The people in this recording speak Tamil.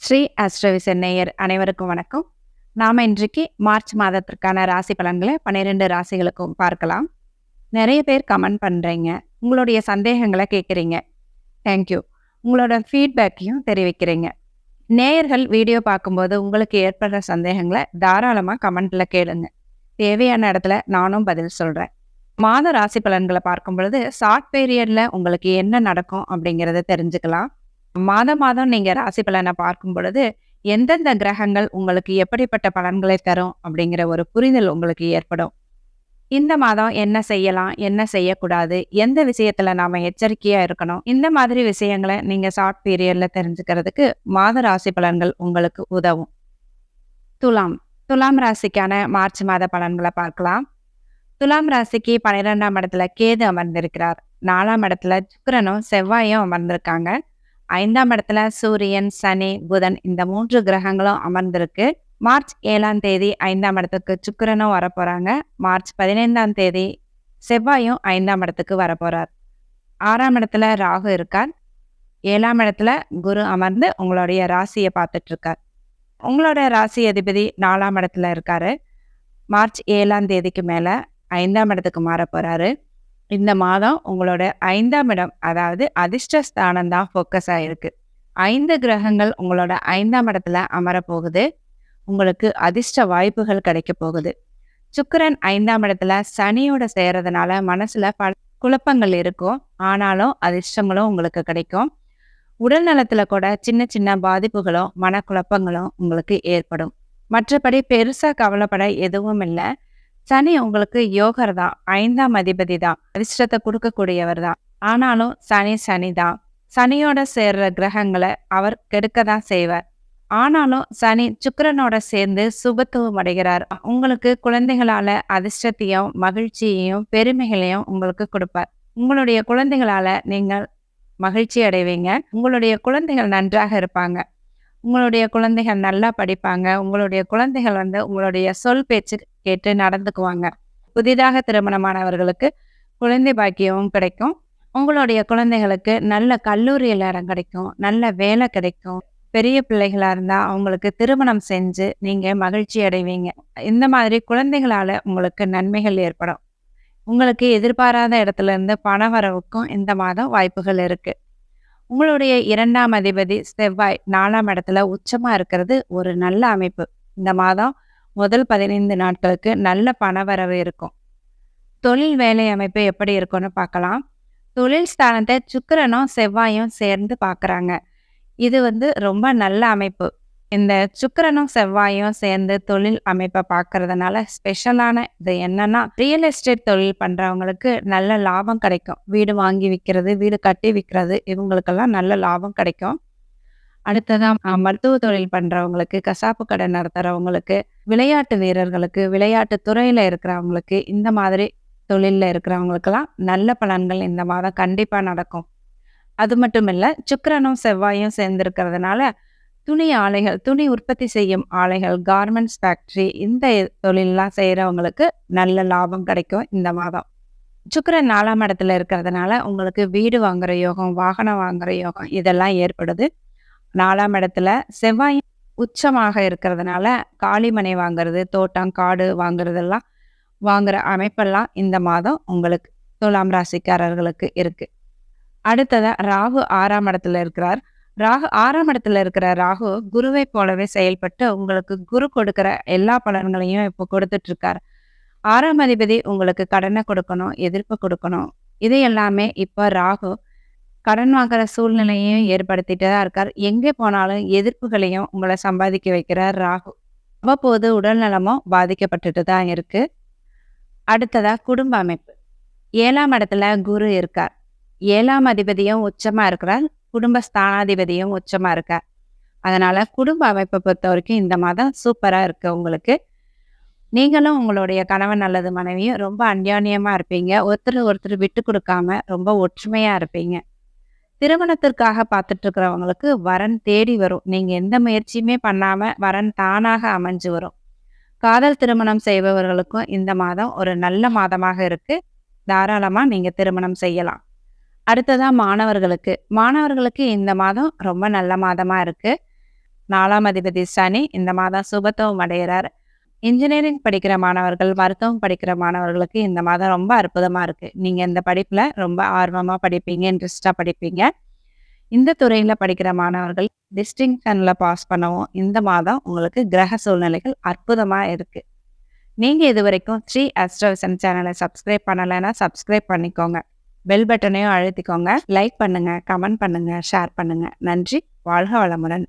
ஸ்ரீ அஸ்ட்ரோவிசன் நேயர் அனைவருக்கும் வணக்கம். நாம இன்றைக்கு மார்ச் மாதத்திற்கான ராசி பலன்களை 12 ராசிகளுக்கும் பார்க்கலாம். நிறைய பேர் கமெண்ட் பண்றீங்க. உங்களுடைய சந்தேகங்களை கேட்குறீங்க. தேங்க்யூ. உங்களோட ஃபீட்பேக்கையும் தெரிவிக்கிறீங்க. நேயர்கள் வீடியோ பார்க்கும்போது உங்களுக்கு ஏற்படுற சந்தேகங்களை தாராளமாக கமெண்ட்ல கேளுங்க. தேவையான இடத்துல நானும் பதில் சொல்றேன். மாத ராசி பலன்களை பார்க்கும் பொழுது ஷார்ட் பீரியட்ல உங்களுக்கு என்ன நடக்கும் அப்படிங்கிறத தெரிஞ்சுக்கலாம். மாதம் மாதம் நீங்க ராசி பலனை பார்க்கும் பொழுது எந்தெந்த கிரகங்கள் உங்களுக்கு எப்படிப்பட்ட பலன்களை தரும் அப்படிங்கிற ஒரு புரிதல் உங்களுக்கு ஏற்படும். இந்த மாதம் என்ன செய்யலாம், என்ன செய்யக்கூடாது, எந்த விஷயத்துல நாம எச்சரிக்கையா இருக்கணும், இந்த மாதிரி விஷயங்களை நீங்க ஷார்ட் பீரியட்ல தெரிஞ்சுக்கிறதுக்கு மாத ராசி பலன்கள் உங்களுக்கு உதவும். துலாம் துலாம் ராசிக்கான மார்ச் மாத பலன்களை பார்க்கலாம். துலாம் ராசிக்கு 12ஆம் இடத்துல கேது அமர்ந்திருக்கிறார். 4ஆம் இடத்துல சுக்கிரனும் செவ்வாயும் அமர்ந்திருக்காங்க. 5ஆம் இடத்துல சூரியன், சனி, புதன் இந்த 3 கிரகங்களும் அமர்ந்திருக்கு. மார்ச் 7ஆம் தேதி 5ஆம் இடத்துக்கு சுக்கிரனும் வரப்போறாங்க. மார்ச் 15ஆம் தேதி செவ்வாயும் 5ஆம் இடத்துக்கு வரப்போறார். 6ஆம் இடத்துல ராகு இருக்கார். 7ஆம் இடத்துல குரு அமர்ந்து உங்களுடைய ராசியை பார்த்துட்டு இருக்கார். உங்களோட ராசி அதிபதி 4ஆம் இடத்துல இருக்காரு. மார்ச் 7ஆம் தேதிக்கு மேல 5ஆம் இடத்துக்கு மாற போறாரு. இந்த மாதம் உங்களோட 5ஆம் இடம், அதாவது அதிர்ஷ்ட ஸ்தானம் தான் ஃபோக்கஸ் ஆயிருக்கு. 5 கிரகங்கள் உங்களோட 5ஆம் இடத்துல அமர போகுது. உங்களுக்கு அதிர்ஷ்ட வாய்ப்புகள் கிடைக்க போகுது. சுக்கிரன் 5ஆம் இடத்துல சனியோட சேர்றதுனால மனசுல பல குழப்பங்கள் இருக்கும். ஆனாலும் அதிர்ஷ்டங்களும் உங்களுக்கு கிடைக்கும். உடல் நலத்துல கூட சின்ன சின்ன பாதிப்புகளும் மனக்குழப்பங்களும் உங்களுக்கு ஏற்படும். மற்றபடி பெருசா கவலைப்பட எதுவும் இல்லை. சனி உங்களுக்கு யோகர் தான், 5ஆம் அதிபதி தான், அதிர்ஷ்டத்தை கொடுக்கக்கூடியவர் தான். ஆனாலும் சனி தான். சனியோட சேர்ற கிரகங்களை அவர் கெடுக்க தான் செய்வார். ஆனாலும் சனி சுக்கிரனோட சேர்ந்து சுபத்துவம் அடைகிறார். உங்களுக்கு குழந்தைகளால அதிர்ஷ்டத்தையும் மகிழ்ச்சியையும் பெருமைகளையும் உங்களுக்கு கொடுப்பார். உங்களுடைய குழந்தைகளால நீங்கள் மகிழ்ச்சி அடைவீங்க. உங்களுடைய குழந்தைகள் நன்றாக இருப்பாங்க. உங்களுடைய குழந்தைகள் நல்லா படிப்பாங்க. உங்களுடைய குழந்தைகள் உங்களுடைய சொல் பேச்சு கேட்டு நடந்துக்குவாங்க. புதிதாக திருமணமானவர்களுக்கு குழந்தை பாக்கியமும் கிடைக்கும். உங்களுடைய குழந்தைகளுக்கு நல்ல கல்லூரியில் இடம் கிடைக்கும், நல்ல வேலை கிடைக்கும். பெரிய பிள்ளைகளா இருந்தா அவங்களுக்கு திருமணம் செஞ்சு நீங்க மகிழ்ச்சி அடைவீங்க. இந்த மாதிரி குழந்தைகளால உங்களுக்கு நன்மைகள் ஏற்படும். உங்களுக்கு எதிர்பாராத இடத்துல இருந்து பண வரவுக்கும் இந்த மாதம் வாய்ப்புகள் இருக்கு. உங்களுடைய 2ஆம் அதிபதி செவ்வாய் 4ஆம் இடத்துல உச்சமா இருக்கிறது ஒரு நல்ல அமைப்பு. இந்த மாதம் முதல் 15 நாட்களுக்கு நல்ல பணவரவு இருக்கும். தொழில் வேலை அமைப்பு எப்படி இருக்கும்னு பார்க்கலாம். தொழில் ஸ்தானத்தை சுக்கிரனும் செவ்வாயும் சேர்ந்து பார்க்குறாங்க. இது ரொம்ப நல்ல அமைப்பு. இந்த சுக்கிரனும் செவ்வாயும் சேர்ந்து தொழில் அமைப்பை பார்க்கறதுனால ஸ்பெஷலான இது என்னன்னா, ரியல் எஸ்டேட் தொழில் பண்றவங்களுக்கு நல்ல லாபம் கிடைக்கும். வீடு வாங்கி விற்கிறது, வீடு கட்டி விற்கிறது, இவங்களுக்கெல்லாம் நல்ல லாபம் கிடைக்கும். அடுத்ததா மருத்துவ தொழில் பண்றவங்களுக்கு, கசாப்பு கடை நடத்துறவங்களுக்கு, விளையாட்டு வீரர்களுக்கு, விளையாட்டு துறையில இருக்கிறவங்களுக்கு, இந்த மாதிரி தொழில்ல இருக்கிறவங்களுக்கெல்லாம் நல்ல பலன்கள் இந்த மாதம் கண்டிப்பா நடக்கும். அது மட்டும் இல்ல, சுக்கிரனும் செவ்வாயும் சேர்ந்திருக்கிறதுனால துணி ஆலைகள், துணி உற்பத்தி செய்யும் ஆலைகள், கார்மெண்ட்ஸ் ஃபேக்டரி, இந்த தொழிலெலாம் செய்கிறவங்களுக்கு நல்ல லாபம் கிடைக்கும் இந்த மாதம். சுக்கிரன் 4ஆம் இடத்துல இருக்கிறதுனால உங்களுக்கு வீடு வாங்குற யோகம், வாகனம் வாங்குற யோகம் இதெல்லாம் ஏற்படுது. 4ஆம் இடத்துல செவ்வாய் உச்சமாக இருக்கிறதுனால காளிமனை வாங்குறது, தோட்டம், காடு வாங்குறதெல்லாம் வாங்குற அமைப்பெல்லாம் இந்த மாதம் உங்களுக்கு துலாம் ராசிக்காரர்களுக்கு இருக்கு. அடுத்ததா ராகு 6ஆம் இடத்துல இருக்கிறார். 6ஆம் இடத்துல இருக்கிற ராகு குருவை போலவே செயல்பட்டு உங்களுக்கு குரு கொடுக்கிற எல்லா பலன்களையும் இப்போ கொடுத்துட்டு இருக்காரு. 6ஆம் அதிபதி உங்களுக்கு கடனை கொடுக்கணும், எதிர்ப்பு கொடுக்கணும். இது எல்லாமே இப்போ ராகு கடன் வாங்குற சூழ்நிலையும் ஏற்படுத்திட்டு தான் இருக்கார். எங்கே போனாலும் எதிர்ப்புகளையும் உங்களை சம்பாதிக்க வைக்கிறார் ராகு. அவ்வப்போது உடல் நலமும் பாதிக்கப்பட்டுட்டு தான் இருக்கு. அடுத்ததா குடும்ப அமைப்பு. 7ஆம் இடத்துல குரு இருக்கார். 7ஆம் அதிபதியும் உச்சமா இருக்கிறார். குடும்ப ஸ்தானாதிபதியும் உச்சமா இருக்கார். அதனால குடும்ப அமைப்பை பொறுத்த வரைக்கும் இந்த மாதம் சூப்பரா இருக்கு உங்களுக்கு. நீங்களும் உங்களுடைய கணவன் அல்லது மனைவியும் ரொம்ப அந்யோன்யமா இருப்பீங்க. ஒருத்தர் விட்டு கொடுக்காம ரொம்ப ஒற்றுமையா இருப்பீங்க. திருமணத்திற்காக பார்த்துட்டு இருக்கிறவங்களுக்கு வரன் தேடி வரும். நீங்க எந்த முயற்சியுமே பண்ணாம வரன் தானாக அமைஞ்சு வரும். காதல் திருமணம் செய்பவர்களுக்கும் இந்த மாதம் ஒரு நல்ல மாதமாக இருக்கு. தாராளமா நீங்க திருமணம் செய்யலாம். அடுத்ததா மாணவர்களுக்கு இந்த மாதம் ரொம்ப நல்ல மாதமா இருக்கு. 4ஆம் அதிபதி சனி இந்த மாதம் சுபத்துவம் அடைகிறார். இன்ஜினியரிங் படிக்கிற மாணவர்கள், மருத்துவம் படிக்கிற மாணவர்களுக்கு இந்த மாதம் ரொம்ப அற்புதமா இருக்கு. நீங்க இந்த படிப்புல ரொம்ப ஆர்வமா படிப்பீங்க, இன்ட்ரெஸ்ட்டா படிப்பீங்க. இந்த துறையில படிக்கிற மாணவர்கள் டிஸ்டிங்ஷன்ல பாஸ் பண்ணவும் இந்த மாதம் உங்களுக்கு கிரக சூழ்நிலைகள் அற்புதமா இருக்கு. நீங்க இதுவரைக்கும் ஸ்ரீ அஸ்ட்ரோவிஷன் சேனலை சப்ஸ்கிரைப் பண்ணலைன்னா சப்ஸ்கிரைப் பண்ணிக்கோங்க. பெல் பட்டனையும் அழுத்திக்கோங்க. லைக் பண்ணுங்க, கமெண்ட் பண்ணுங்க, ஷேர் பண்ணுங்க. நன்றி. வாழ்க வளமுடன்.